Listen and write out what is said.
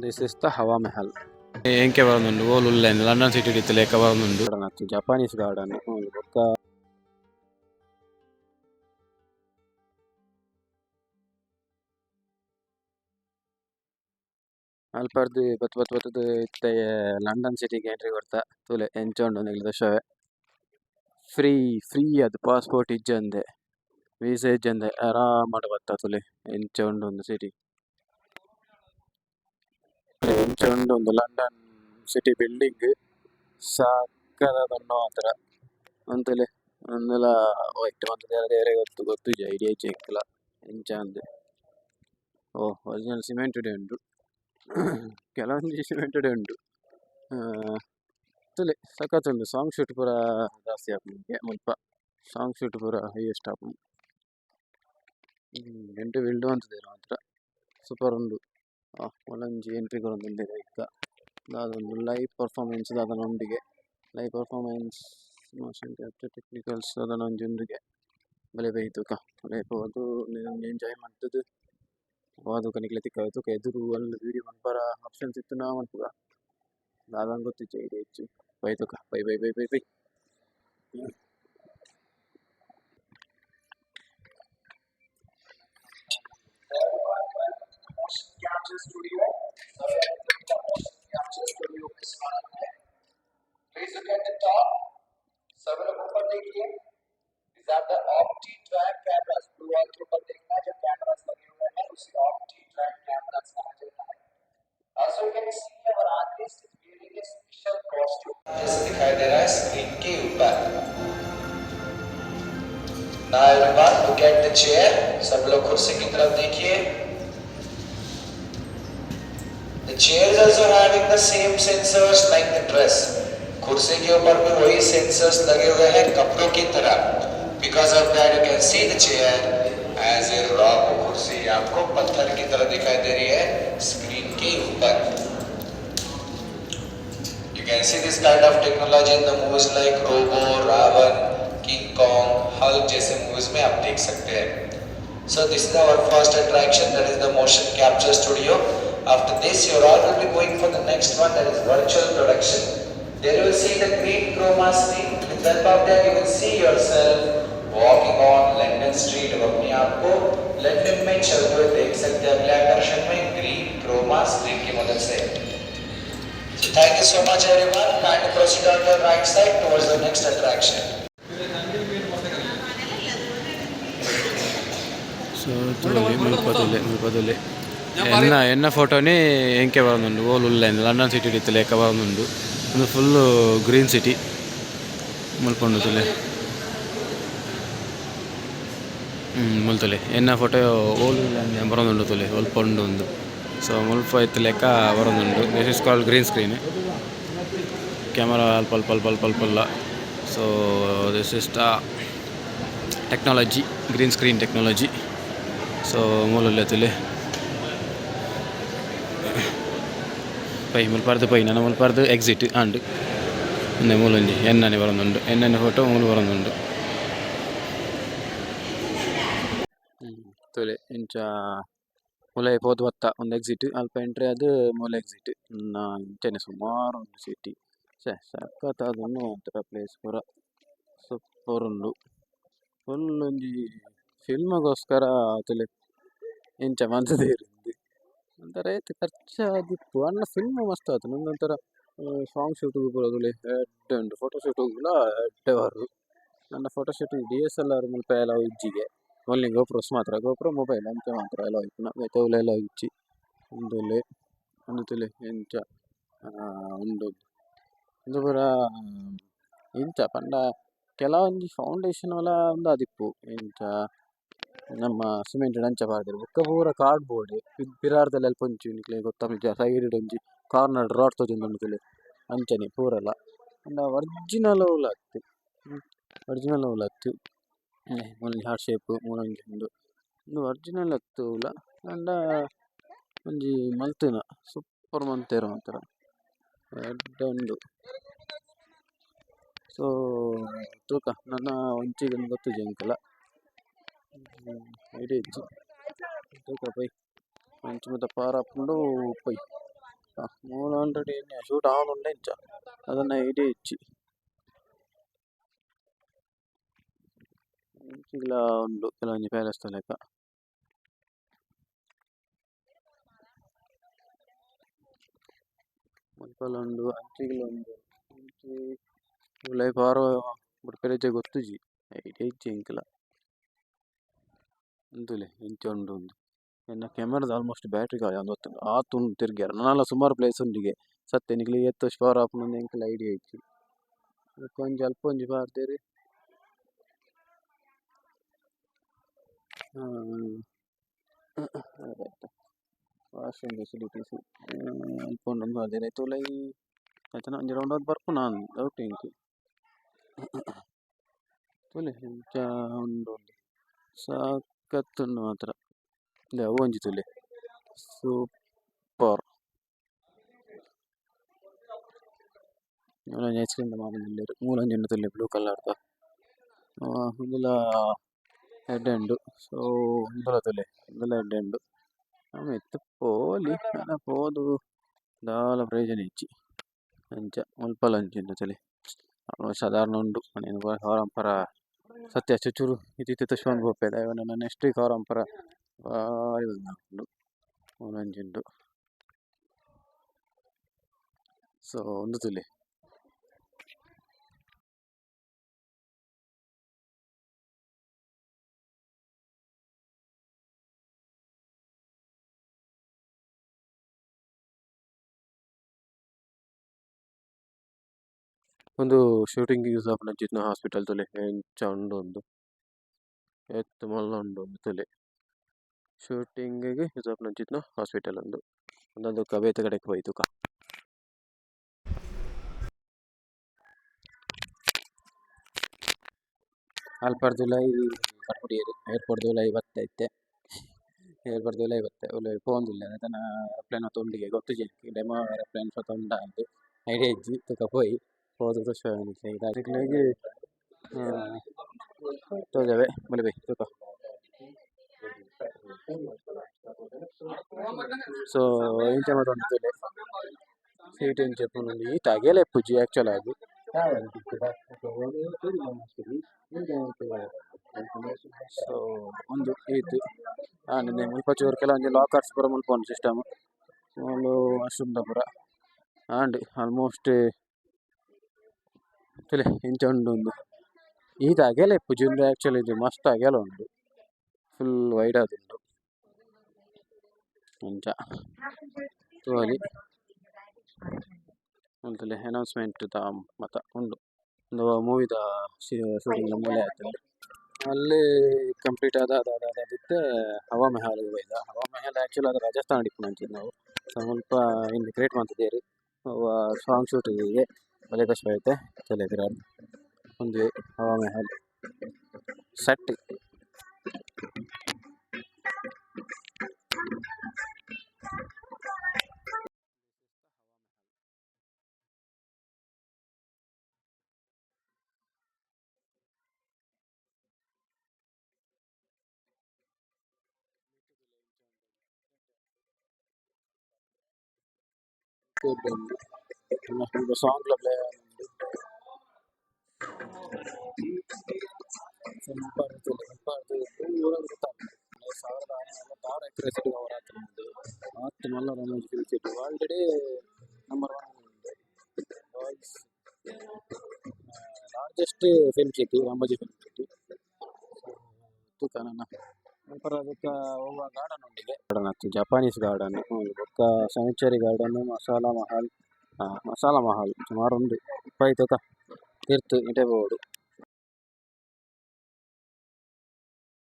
This is the Hawa Mahal. ಎಂಕೆ ಬರೋದುಂಡು ಓಲ್ ಉಲ್ಲೆನ್ ಲಂಡನ್ ಸಿಟಿ ಡಿತ್ತು ಲೆಕ್ಕ ಬರೋದುಂಡು. ಜಪಾನೀಸ್ ಗಾರ್ಡನ್ ಬೊಕ್ಕ ಅಲ್ಪರ್ದು ಬತ್ತು ಇತ್ತೆ ಲಂಡನ್ ಸಿಟಿಗೆ ಎಂಟ್ರಿ ಕೊಡ್ತಾ ತುಲೆ ಎಂಚೋಂಡು ನಿಲ್ದ ಶೋವೆ ಫ್ರೀ ಅದು ಪಾಸ್ಪೋರ್ಟ್ ಇಜ್ಜಂದೆ ವೀಸಾ ಇಜ್ಜಂದೆ ಆರಾಮಾಡ್ ಬತ್ತ ತುಲೆ ಎಂಚೋಂಡು ಒಂದು ಸಿಟಿ ಎಂಚೋಂಡು ಒಂದು ಲಂಡನ್ ಸಿಟಿ ಬಿಲ್ಡಿಂಗ್ ಸಕ್ಕದಾದ ಮಾತ್ರ ಅಂತಲೇ ಒಂದೆಲ್ಲ ವೈಟ್ ಒಂದು ಬೇರೆ ಗೊತ್ತು ಐಡಿಯಾ ಚೆಕ್ಕಿಲ್ಲ ಎಂಚ ಅಂದೆ ಒರಿಜಿನಲ್ ಸಿಮೆಂಟೆಡ್ ಉಂಟು ಕೆಲವೊಂದು ಸಿಮೆಂಟೆಡ್ ಉಂಟು ತುಲೆ ಸಖತ್ತುಂಟು ಸಾಂಗ್ ಶೂಟ್ ಪೂರ ಜಾಸ್ತಿ ಆಪುಂಡು ಮುಲ್ಪ ಸಾಂಗ್ ಶೂಟ್ ಪೂರ ಹೈಯೆಸ್ಟ್ ಆಪುಂಡು ಎಂಟು ಬಿಲ್ಡು ಅಂತದೇರು ಮಾತ್ರ ಸೂಪರ್ ಉಂಡು ಒಳಂಜಿ ಎಂಟ್ರಿ ಕೊರೊಂದುಲ್ಲೆರ್ ಐತ ದಾದೊಂದು ಲೈವ್ ಪರ್ಫಾರ್ಮೆನ್ಸ್ ದಾದನ ಉಂಡಿಗೆ live performance motion capture technicals ಅದನ್ನ ಒಂಜಿ ಉಂದುಗೆ ಬಲೆ ಬೈತುಕ ಲೈಕ್ ಅದು ಎಂಜಾಯ್ ಮಾಡ್ತದೆ ಅದು ಕನಿಕ್ಲೆ ತಿಕ್ಕಾಯ್ತು ಎದುರು ಅಲ್ಲಿ ವಿಡಿಯೋ ಮನ್ಪರ ಆಪ್ಷನ್ಸ್ ಇತ್ತು ನಾ ಮನ್ಪುಗ ದಾದಂಗೆ ಗೊತ್ತಿತ್ತು ಐಡಿಯಾ ಹೆಚ್ಚು ಬೈತುಕ bye bye bye bye bye Please look at the top. सब लोग ऊपर देखिए. These are the OptiTrack cameras. Blue wall के ऊपर देखना जो cameras लगे हुए हैं उसी OptiTrack cameras कहा जाता है. Also you can see our artist is wearing a special costume. जैसे दिखाई दे रहा है स्क्रीन के ऊपर. Now everyone look at the chair. सब लोग कुर्सी की तरफ देखिए. The chairs also having the same sensors like the dress. कुर्सी के ऊपर भी वही सेंसर्स लगे हुए हैं कपड़ों की तरह. Because of that you can see the chair as a rock. कुर्सी आपको पत्थर की तरह दिखाई दे रही है स्क्रीन के ऊपर. You can see this kind of technology in the movies like Robo, Ravan, King Kong, Hulk जैसे movies में आप देख सकते हैं. So this is our first attraction, that is the motion capture studio. After this you all will be going for the next one, that is virtual production. There you will see the green chroma screen. With the help of that you will see yourself walking on London street. अब अपने आप को London में चलते हुए देख सकते हैं अगले आकर्षण में ग्रीन क्रोमा स्क्रीन की मदद से. So thank you so much everyone. Kindly proceed on the right side towards the next attraction. So ಮುಲ್ಪದುಲ್ಲೆ ಎನ್ನ ಫೋಟೋನೇ ಎಂಕೆ ಬರೋದುಂಡು ಓಲ್ ಉಲ್ಲೆನ್ ಲಂಡನ್ ಸಿಟಿ ಡಿತ್ತು ಲೆಕ್ಕ ಬರೋದುಂಡು ಒಂದು ಫುಲ್ಲು ಗ್ರೀನ್ ಸಿಟಿ ಮುಲ್ಪುಂಡು ತುಲೆ ಮುಲ್ತುಲೆ ಎನ್ನ ಫೋಟೋ ಓಲ್ ಉಲ್ಲೆನ್ ಬರೋದುಂಡು ತುಲೆ ಒಲ್ಪುಂಡು ಒಂದು ಸೊ ಮುಲ್ಪ ಇತ್ತು ಲೆಕ್ಕ ಬರೋದುಂಡು this is called green screen camera ಅಲ್ಪ so this is the technology green screen technology so ಮೂಲುಲ್ಲೆ ತುಲೆ ಪೈ ಮುಲ್ಪಾರ್ದು ಪೈ ನನ್ನ ಮುಲ್ಪಾರ್ದು ಎಕ್ಸಿಟ್ ಆಂಡು ಒಂದೇ ಮೂಲೊಂಜಿ ಎನ್ನನೆ ಬರೋದುಂಡು ಎನ್ನನೆ ಫೋಟೋ ಮೂಲು ಬರೋದುಂಡು ತುಲೆ ಇಂಚ ಮೂಲೆ ಪೋದು ಬತ್ತ ಒಂದು ಎಕ್ಸಿಟ್ ಅಲ್ಪ ಎಂಟ್ರಿ ಅದು ಮೂಲೆ ಎಕ್ಸಿಟ್ ಇಂಚನೆ ಸುಮಾರು ಒಂದು ಸಿಟಿ ಸಖತ್ತಾದುಂಡು ಮಾತ್ರ ಪ್ಲೇಸ್ ಪೂರ ಸೂಪರ್ ಉಂಡು ಫುಲ್ ಒಂಜಿ ಫಿಲ್ಮ್ಗೋಸ್ಕರ ತುಲೆ ಇಂಚ ಮಂತದೇರು ಒಂಥರ ಐತೆ ಖರ್ಚಾದಿತ್ತು ಅಣ್ಣ ಫಿಲ್ಮ್ ಮಸ್ತ್ ಆಯ್ತು ನಂದೊಂಥರ ಸಾಂಗ್ ಶೂಟಿಗೆ ಪೂರ ತುಲೆ ಎಡ್ಡೆ ಉಂಟು ಫೋಟೋ ಶೂಟಿಗೆ ಎಡ್ಡೆ ಬರು ನನ್ನ ಫೋಟೋ ಶೂಟಿಗೆ DSLR ಮುಲ್ಪ ಎಲ್ಲ ಇಜ್ಜಿಗೆ ಓನ್ಲಿ ಗೋಪ್ರೋಸ್ ಮಾತ್ರ ಗೋಪ್ರೋ ಮೊಬೈಲ್ ಅಂತ ಮಾತ್ರ ಎಲ್ಲ ಹೋಯ್ತು ತೌಲೆಲ್ಲ ಇಜ್ಜಿ ಒಂದುಲೆ ಒಂದು ತುಲೆ ಇಂಚ ಉಂಡು ಒಂದು ಪೂರ ಇಂಚ ಪಂಡ ಕೆಲವೊಂದು ಫೌಂಡೇಶನ್ ಎಲ್ಲ ಒಂದು ಆದಿಪ್ಪು ಇಂಚ ನಮ್ಮ ಸಿಮೆಂಟೆಡ್ ಅಂಚ ಪಾಡ್ದೆರ್ ಬೊಕ್ಕ ಪೂರ ಕಾರ್ಡ್ ಬೋರ್ಡ್ ಪಿರಾರ್ದಲ್ಲಿ ಅಲ್ಪ ಒಂಚು ನಿಕ್ಲೆ ಗೊತ್ತಾಗ ಸೈಡ್ ಒಂಜಿ ಕಾರ್ನರ್ ರಾಡ್ ತೋಜೊಂದುಂಡು ತುಲೆ ಅಂಚನೆ ಪೂರಲ್ಲ ಅಂಡ ಒರಿಜಿನಲ್ ಉಲಾತ್ತು ಒಂಜಿ ಹಾರ್ಟ್ ಶೇಪ್ ಮೂಲೊಂಜಿ ಉಂಡು ಒಂದು ಒರಿಜಿನಲ್ ಅತ್ತು ಉಲ ಅಂಡ ಒಂಜಿ ಮಲ್ತಿನ ಸೂಪರ್ ಮಂತೇರು ಮಾತ್ರ ಎಡ್ಡೆ ಉಂಡು. ಸೊ ತೂಕ ನನ್ನ ಒಂಚಿಗೆ ಗೊತ್ತು ಜಂಕಲ ಐಡಿಯಾ ಇಜ್ಜಿ ತೂಕ ಪೈ ಅಂಚು ಮತ್ತೆ ಪಾರ ಹಾಕೊಂಡು ಪೈ ಆಲ್ರೆಡಿ ಶೂಟ್ ಆನ್ ಉಂಡೆ ಇಂಚ ಅದನ್ನ ಇಡೀ ಇಚ್ಚಿ ಇಂಚಿಗ್ಲ ಉಂಡು ಕೆಲವೊಂಜಿ ಪ್ಯಾಲೇಸ್ ಲೆಕ್ಕ ಮುಲ್ಪಲ ಉಂಡು ಅಂಚಿಗ್ಲ ಉಂಡು ಇಂಚಿ ಉಲೈ ಪಾರೋ ಬುಡ್ಪೆರೆಜ್ಜೆ ಗೊತ್ತುಜಿ ಐಡಿಯಾ ಇಜ್ಜಿ ಇಂಕ್ಲ ಉಂದುಲೆ ಇಂಚ ಉಂಡು ಉಂದು ಎನ್ನ ಕ್ಯಾಮರಾದ ಆಲ್ಮೋಸ್ಟ್ ಬ್ಯಾಟ್ರಿ ಖಾಲಿ ಒಂದು ಹೊತ್ತು ಆತುಂಡು ತಿರ್ಗ್ಯಾರ ನಾನೆಲ್ಲ ಸುಮಾರು ಪ್ಲೇಸ್ ಉಂಡಿಗೆ ಸತ್ಯ ನಿಕ್ಲಿ ಎತ್ತೋಶ್ ಪವರ್ ಆಪುಂಡು ಎಂಕ್ಲ ಐಡಿಯಾ ಇಜ್ಜಿ ಒಂಜಿ ಅಲ್ಪ ಒಂಜಿ ಪಾಡ್ದೆರ್ ವಾಶ್ರೂಮ್ ಫೆಸಿಲಿಟೀಸ್ ಅಲ್ಪ ಉಂಡು ಪಾಡ್ದೆರ್ ಐತೆ ಉಲೈ ಆಯ್ತನ ಒಂಜಿ ರೌಂಡ್ ಅದು ಬರ್ಪು ನಾನು ಡೌಟ್ ಇಂಕ್ ತುಲೆ ಇಂಚ ಉಂಡು ಸಾಕತ್ತುಂಡು ಮಾತ್ರ ಅವು ಒಂಜಿ ತುಲೆ ಸೂಪರ್ ಮೂಲೊಂಜಿ ಐಸ್ ಕ್ರೀಮ್ ಮಾಮೂಲಿ ಮೂಲೊಂಜಿ ಉಂಡು ತುಲೆ ಬ್ಲೂ ಕಲರ್ದ ಉಂದುಲ ಹೆಡ್ ಎಂಡು ಸೊ ಉಂದುಲ ತುಲೆ ಉಂದುಲ ಹೆಡ್ ಎಂಡು ಮಿತ್ತು ಪೋಲಿ ಪೋದು ದಾಲ ಪ್ರಯೋಜನ ಇಜ್ಜಿ ಅಂಚ ಮುಲ್ಪಲ ಅಂಚಿಂದು ತುಲೆ ಸಾಧಾರಣ ಉಂಡು ಮನೇನು ಕವರಂಪರ ಸತ್ಯ ಚುಚ್ಚೂರು ಇತ್ತಿತ್ತ ತಶ್ವಂದು ಬೋಪೆದ ಇವನ ನೆಕ್ಸ್ಟ್ ಕವರಂಪರ ಭಾರಿ ಉಂಡು ಮೂಲೊಂಜಿ ಸೊ ಒಂದು ತುಲೆ ಒಂದು ಶೂಟಿಂಗ್ ಯೂಸ್ ಆಪುನಂಚಿತ್ತಿನ ಹಾಸ್ಪಿಟಲ್ ತುಲೆ ಎಂಚ ಉಂಡು ಒಂದು ಎತ್ತು ಮಲ್ಲ ಉಂಡು ಒಂದು ತುಲೆ ಶೂಟಿಂಗಿಗೆ ಯೂಸ್ ಆಪುನಂಚಿತ್ತಿನ ಹಾಸ್ಪಿಟಲ್ ಉಂದು ಒಂದೊಂದು ಬೇತೆ ಕಡೆಗೆ ಹೋಯ್ತುಕ ಅಲ್ಪರ್ದು ಉಲೈ ಕಟ್ಪುಡಿಯೇರು ಏರ್ಪೋರ್ಟ್ದು ಉಲೈ ಬತ್ತೈತೆ ಏರ್ಪೋರ್ಟ್ದು ಉಲೈ ಬತ್ತೆ ಉಲೈ ಪೋಂದಿಲ್ಲ ಆಯ್ತನ ಏರೋಪ್ಲೇನ್ ಹೊತ್ತು ಉಂಡಿಗೆ ಗೊತ್ತುಜಿ ಡೆಮೋ ಏರೋಪ್ಲೇನ್ ಹೊತ್ತು ಉಂಡ ಅಂದು ಐಡಿಯಾ ಇಜ್ಜಿ ತುಕ ಪೋಯಿ ಹೋದು ತೋಜವೆ ತೋಜವೆ ಬಲಿ ಬೈ ತುಕ ಸೊ ಇಂಚ ಮಾತ ಉಂಡು ತುಲೆ ಸೀಟ್ ಇಂಚ ಪುನೊಂದು ಈ ತಗೆಲೆ ಪುಜಿ ಆಕ್ಚುಲ್ ಆಗಿ ಸೊ ಒಂದು ಈತು ನಿನ್ನೆ ಮುಲ್ಪ ಚೂರು ಕೆಲವೊಂದು ಲಾಕರ್ಸ್ ಪೂರ ಮುಲ್ಪ ಉಂಡು ಸಿಸ್ಟಮ್ ಒಂದು ವಾಶ್ರೂಮ್ ಪೂರ ಆಂಡ್ ಆಲ್ಮೋಸ್ಟ್ ತುಲೆ ಇಂಚ ಉಂಡು ಒಂದು ಈತ ಅಗೆಲ ಇಪ್ಪುಜಿ ಉಂದು ಆ್ಯಕ್ಚುಲಿ ಇದು ಮಸ್ತ್ ಅಗೆಲ ಉಂಡು ಫುಲ್ ವೈಡ್ ಆದುಂಡು ಇಂಚ ತೋಲಿ ಉಂತುಲೆ ಅನೌನ್ಸ್ಮೆಂಟ್ ದ ಮತ ಉಂಡು ಒಂದು ಮೂವಿದ ಶೂಟಿಂಗ್ ಮೂಲೆ ಆಯ್ತುಂಡು ಅಲ್ಲಿ ಕಂಪ್ಲೀಟ್ ಬಿಟ್ಟು ಹವಾ ಮೆಹಲ್ ಹೋಯ್ದ ಹವಾ ಮೆಹಲ್ ಆ್ಯಕ್ಚುಲಿ ಅದು ರಾಜಸ್ಥಾನ ಡಿಪ್ಪುನಂಚಿದ್ದು ನಾವು ಸ್ವಲ್ಪ ಇನ್ನು ಕ್ರಿಯೇಟ್ ಮಾಡ್ತಿದ್ದೀರಿ ಸಾಂಗ್ ಶೂಟಿಂಗಿಗೆ ಒಳ್ಳೆ ಕಷ್ಟ ಐತೆ ತಲೆಗ್ರ ಒಂದು ಹವಾ ಮೆಹಲ್ ಸೆಟ್ ಸಾಂಗ್ಲ play already number 1 largest film city Ramoji film city ತೂಕನ ಅದಕ್ಕೆ ಹೋಗುವ ಗಾರ್ಡನ್ ಉಂಡಿಗೆ ಗಾರ್ಡನ್ ಆಗ್ತದೆ ಜಪಾನೀಸ್ ಗಾರ್ಡನ್ ಬೊಕ್ಕ ಸ್ಯಾಂಕ್ಚುರಿ ಗಾರ್ಡನ್ ಮಸಾಲಾ ಮಹಲ್ ಸುಮಾರು ಉಂಡು ಉಪಾಯ್ತಕ ತೀರ್ತು ಇಟೇ ಬೋಡು